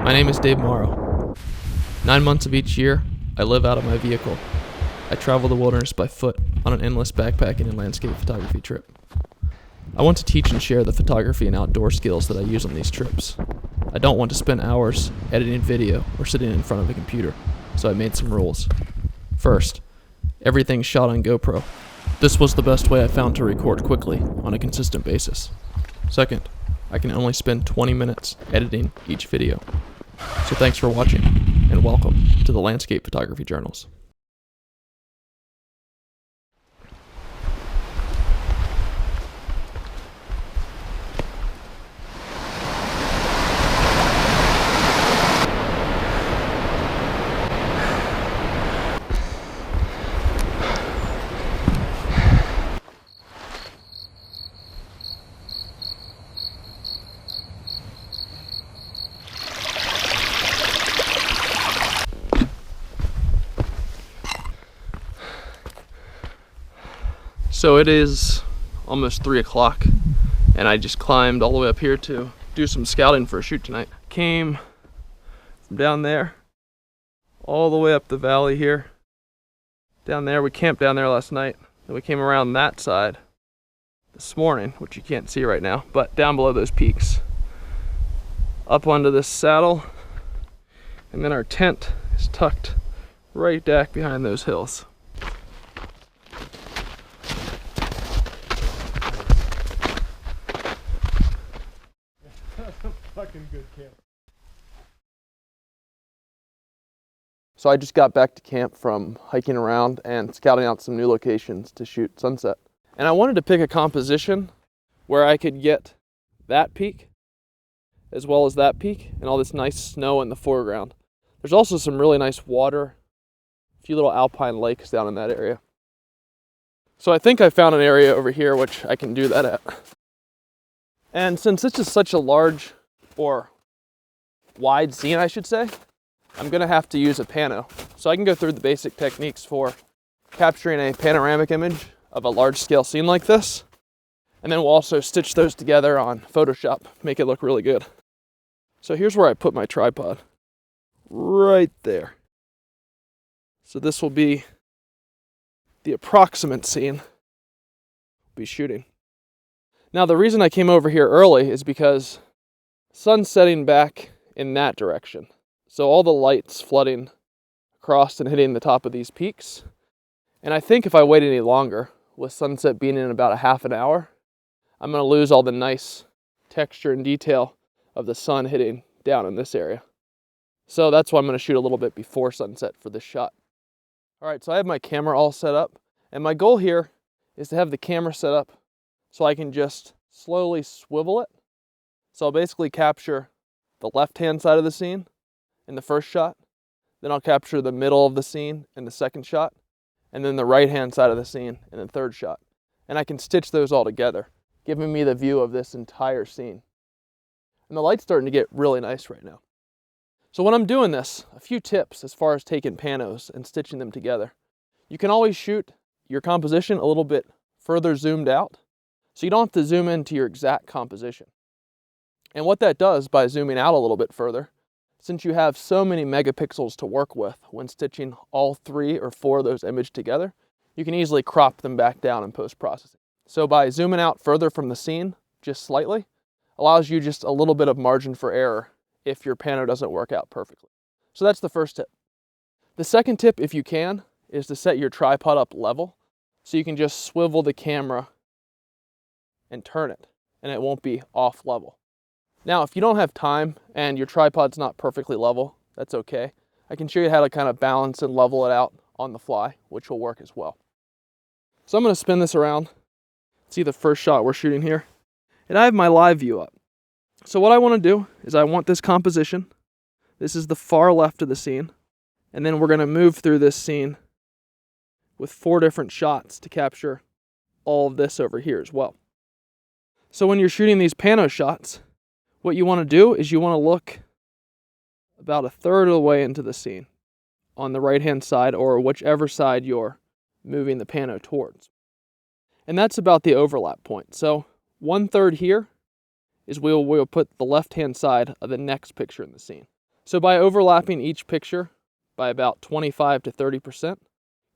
My name is Dave Morrow. 9 months of each year, I live out of my vehicle. I travel the wilderness by foot on an endless backpacking and landscape photography trip. I want to teach and share the photography and outdoor skills that I use on these trips. I don't want to spend hours editing video or sitting in front of a computer, so I made some rules. First, everything's shot on GoPro. This was the best way I found to record quickly on a consistent basis. Second, I can only spend 20 minutes editing each video. So thanks for watching, and welcome to the Landscape Photography Journals. So it is almost 3 o'clock, and I just climbed all the way up here to do some scouting for a shoot tonight. Came from down there, all the way up the valley here. Down there, we camped down there last night. Then we came around that side this morning, which you can't see right now, but down below those peaks. Up onto this saddle, and then our tent is tucked right back behind those hills. Fucking good camp. So I just got back to camp from hiking around and scouting out some new locations to shoot sunset. And I wanted to pick a composition where I could get that peak as well as that peak and all this nice snow in the foreground. There's also some really nice water, a few little alpine lakes down in that area. So I think I found an area over here which I can do that at. And since this is such a large or wide scene, I should say, I'm gonna have to use a pano. So I can go through the basic techniques for capturing a panoramic image of a large scale scene like this. And then we'll also stitch those together on Photoshop, make it look really good. So here's where I put my tripod, right there. So this will be the approximate scene we'll be shooting. Now the reason I came over here early is because sun's setting back in that direction. So all the light's flooding across and hitting the top of these peaks. And I think if I wait any longer, with sunset being in about a half an hour, I'm going to lose all the nice texture and detail of the sun hitting down in this area. So that's why I'm going to shoot a little bit before sunset for this shot. All right, so I have my camera all set up, and my goal here is to have the camera set up so I can just slowly swivel it. So I'll basically capture the left-hand side of the scene in the first shot, then I'll capture the middle of the scene in the second shot, and then the right-hand side of the scene in the third shot. And I can stitch those all together, giving me the view of this entire scene. And the light's starting to get really nice right now. So when I'm doing this, a few tips as far as taking panos and stitching them together. You can always shoot your composition a little bit further zoomed out, so you don't have to zoom into your exact composition. And what that does by zooming out a little bit further, since you have so many megapixels to work with when stitching all 3 or 4 of those images together, you can easily crop them back down in post-processing. So by zooming out further from the scene, just slightly, allows you just a little bit of margin for error if your pano doesn't work out perfectly. So that's the first tip. The second tip, if you can, is to set your tripod up level so you can just swivel the camera and turn it, and it won't be off level. Now, if you don't have time and your tripod's not perfectly level, that's okay. I can show you how to kind of balance and level it out on the fly, which will work as well. So I'm going to spin this around, see the first shot we're shooting here, and I have my live view up. So what I want to do is I want this composition. This is the far left of the scene, and then we're going to move through this scene with 4 different shots to capture all of this over here as well. So when you're shooting these pano shots, what you want to do is you want to look about a third of the way into the scene on the right-hand side or whichever side you're moving the pano towards. And that's about the overlap point. So 1/3 here is we'll put the left-hand side of the next picture in the scene. So by overlapping each picture by about 25 to 30%,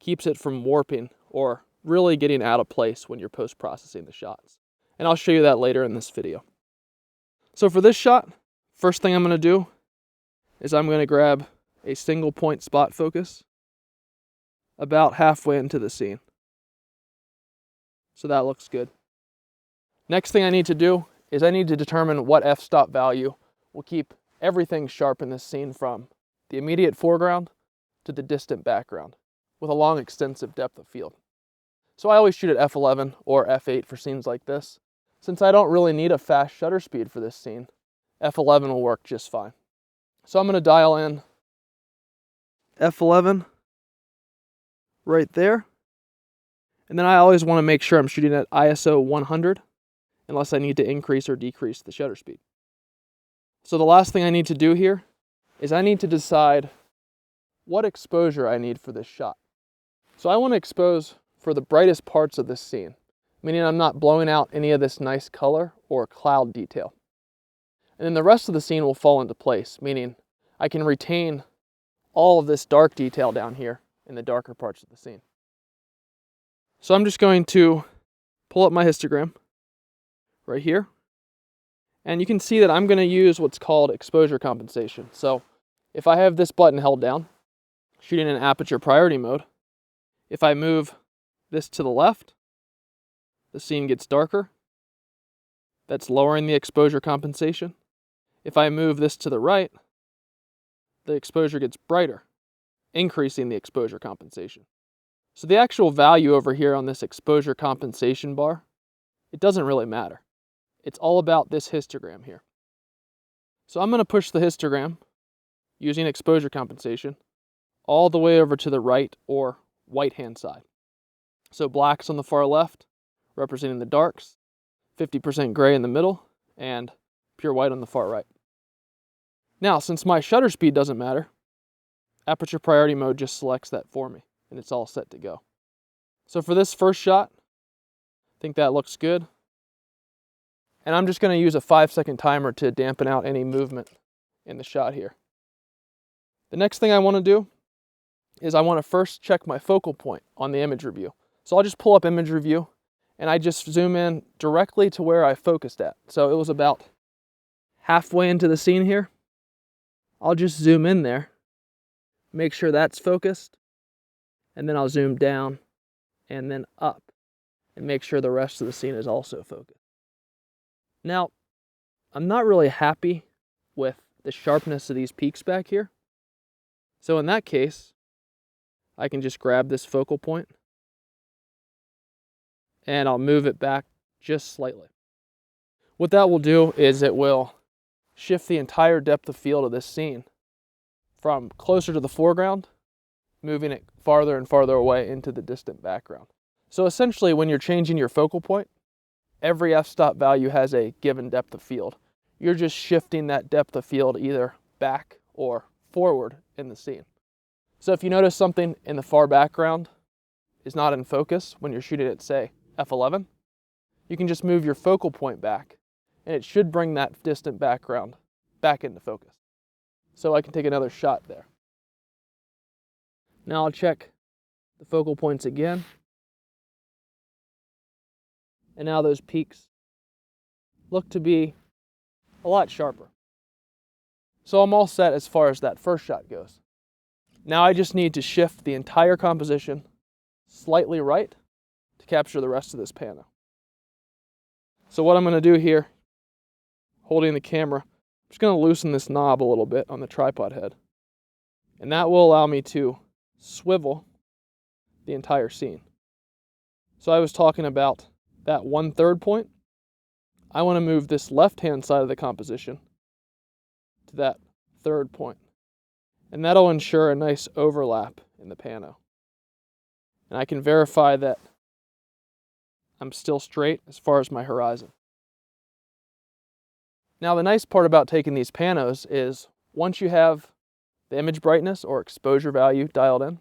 keeps it from warping or really getting out of place when you're post-processing the shots. And I'll show you that later in this video. So for this shot, first thing I'm going to do is I'm going to grab a single point spot focus about halfway into the scene. So that looks good. Next thing I need to do is I need to determine what f-stop value will keep everything sharp in this scene from the immediate foreground to the distant background with a long extensive depth of field. So I always shoot at f11 or f8 for scenes like this. Since I don't really need a fast shutter speed for this scene, f11 will work just fine. So I'm going to dial in f11 right there. And then I always want to make sure I'm shooting at ISO 100 unless I need to increase or decrease the shutter speed. So the last thing I need to do here is I need to decide what exposure I need for this shot. So I want to expose for the brightest parts of this scene, meaning I'm not blowing out any of this nice color or cloud detail. And then the rest of the scene will fall into place, meaning I can retain all of this dark detail down here in the darker parts of the scene. So I'm just going to pull up my histogram right here. And you can see that I'm going to use what's called exposure compensation. So if I have this button held down, shooting in aperture priority mode, if I move this to the left, the scene gets darker. That's lowering the exposure compensation. If I move this to the right, the exposure gets brighter, increasing the exposure compensation. So the actual value over here on this exposure compensation bar, it doesn't really matter. It's all about this histogram here. So I'm going to push the histogram using exposure compensation all the way over to the right or white hand side. So black's on the far left, representing the darks, 50% gray in the middle, and pure white on the far right. Now, since my shutter speed doesn't matter, aperture priority mode just selects that for me, and it's all set to go. So for this first shot, I think that looks good. And I'm just going to use a 5-second timer to dampen out any movement in the shot here. The next thing I want to do is I want to first check my focal point on the image review. So I'll just pull up image review and I just zoom in directly to where I focused at. So it was about halfway into the scene here. I'll just zoom in there, make sure that's focused, and then I'll zoom down and then up and make sure the rest of the scene is also focused. Now, I'm not really happy with the sharpness of these peaks back here. So in that case, I can just grab this focal point and I'll move it back just slightly. What that will do is it will shift the entire depth of field of this scene from closer to the foreground, moving it farther and farther away into the distant background. So essentially, when you're changing your focal point, every f-stop value has a given depth of field. You're just shifting that depth of field either back or forward in the scene. So if you notice something in the far background is not in focus when you're shooting at, say, f11, you can just move your focal point back, and it should bring that distant background back into focus. So I can take another shot there. Now I'll check the focal points again. And now those peaks look to be a lot sharper. So I'm all set as far as that first shot goes. Now I just need to shift the entire composition slightly right to capture the rest of this pano. So what I'm going to do here, holding the camera, I'm just going to loosen this knob a little bit on the tripod head. And that will allow me to swivel the entire scene. So I was talking about that 1/3 point. I want to move this left-hand side of the composition to that 3rd point. And that'll ensure a nice overlap in the pano. And I can verify that I'm still straight as far as my horizon. Now the nice part about taking these panos is once you have the image brightness or exposure value dialed in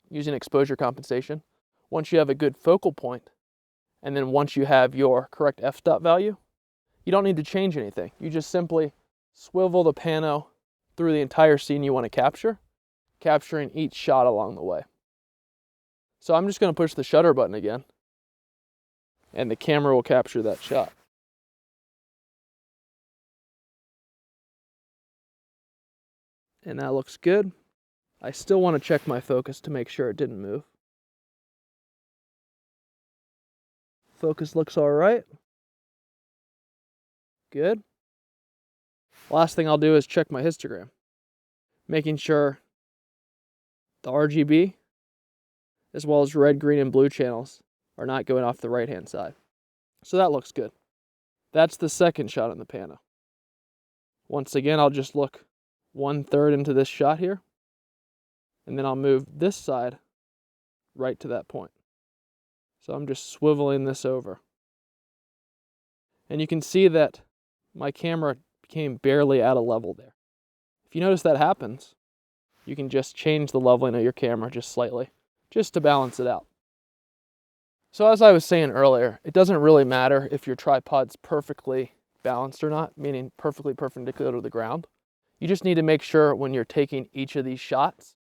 using exposure compensation, once you have a good focal point, and then once you have your correct f-stop value, you don't need to change anything. You just simply swivel the pano through the entire scene you want to capture, capturing each shot along the way. So I'm just going to push the shutter button again, and the camera will capture that shot. And that looks good. I still want to check my focus to make sure it didn't move. Focus looks all right. Good. Last thing I'll do is check my histogram, making sure the RGB, as well as red, green, and blue channels, are not going off the right-hand side. So that looks good. That's the second shot in the pano. Once again, I'll just look 1/3 into this shot here, and then I'll move this side right to that point. So I'm just swiveling this over. And you can see that my camera became barely out of level there. If you notice that happens, you can just change the leveling of your camera just slightly, just to balance it out. So as I was saying earlier, it doesn't really matter if your tripod's perfectly balanced or not, meaning perfectly perpendicular to the ground. You just need to make sure when you're taking each of these shots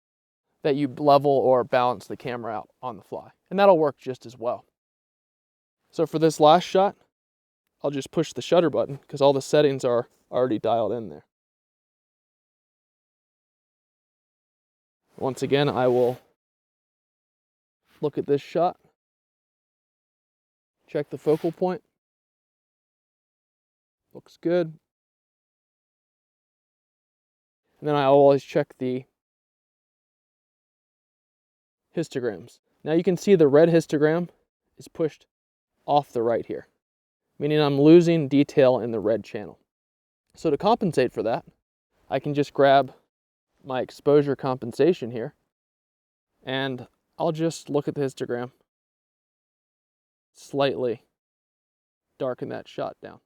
that you level or balance the camera out on the fly. And that'll work just as well. So for this last shot, I'll just push the shutter button because all the settings are already dialed in there. Once again, I will look at this shot, check the focal point. Looks good. And then I always check the histograms. Now you can see the red histogram is pushed off the right here, meaning I'm losing detail in the red channel. So to compensate for that, I can just grab my exposure compensation here, and I'll just look at the histogram, slightly darken that shot down.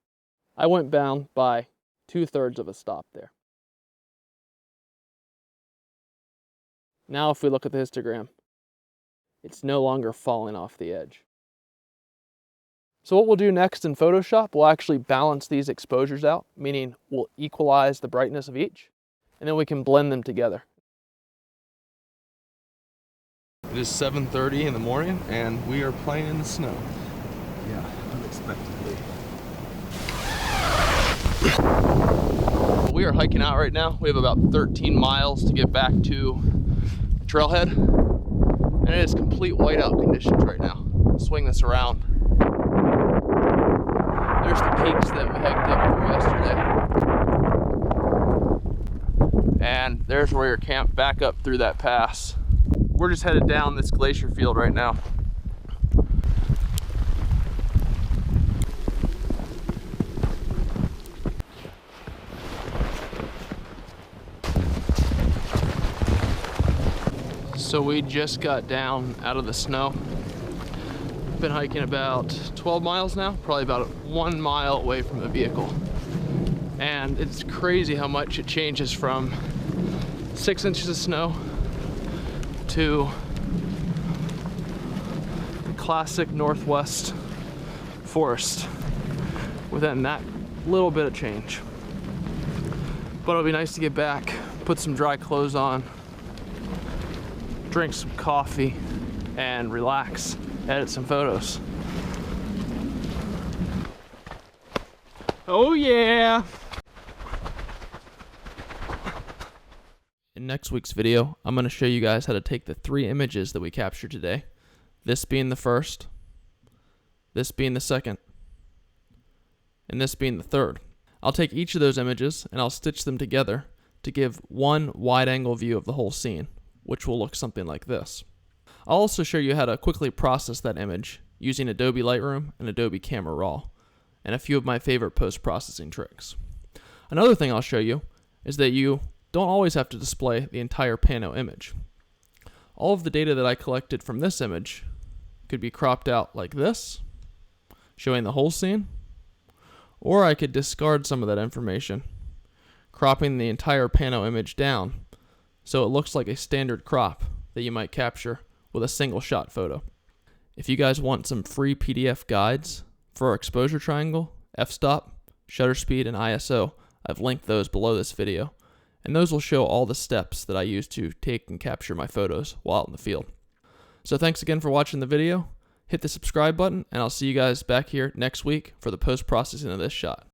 I went down by 2/3 of a stop there. Now if we look at the histogram, it's no longer falling off the edge. So what we'll do next in Photoshop, we'll actually balance these exposures out, meaning we'll equalize the brightness of each, and then we can blend them together. It is 7:30 in the morning, and we are playing in the snow. Yeah, unexpectedly. We are hiking out right now. We have about 13 miles to get back to the trailhead, and it is complete whiteout conditions right now. I'll swing this around. There's the peaks that we hiked up through yesterday. And there's where you're camped back up through that pass. We're just headed down this glacier field right now. So we just got down out of the snow. Been hiking about 12 miles now, probably about 1 mile away from the vehicle. And it's crazy how much it changes from 6 inches of snow to the classic Northwest forest within that little bit of change. But it'll be nice to get back, put some dry clothes on, drink some coffee, and relax, edit some photos. Oh yeah! In next week's video, I'm going to show you guys how to take the 3 images that we captured today, this being the first, this being the second, and this being the third. I'll take each of those images and I'll stitch them together to give one wide-angle view of the whole scene, which will look something like this. I'll also show you how to quickly process that image using Adobe Lightroom and Adobe Camera Raw, and a few of my favorite post-processing tricks. Another thing I'll show you is that you don't always have to display the entire pano image. All of the data that I collected from this image could be cropped out like this, showing the whole scene, or I could discard some of that information, cropping the entire pano image down so it looks like a standard crop that you might capture with a single shot photo. If you guys want some free PDF guides for our exposure triangle, f-stop, shutter speed, and ISO, I've linked those below this video. and those will show all the steps that I use to take and capture my photos while out in the field. So thanks again for watching the video. Hit the subscribe button, and I'll see you guys back here next week for the post-processing of this shot.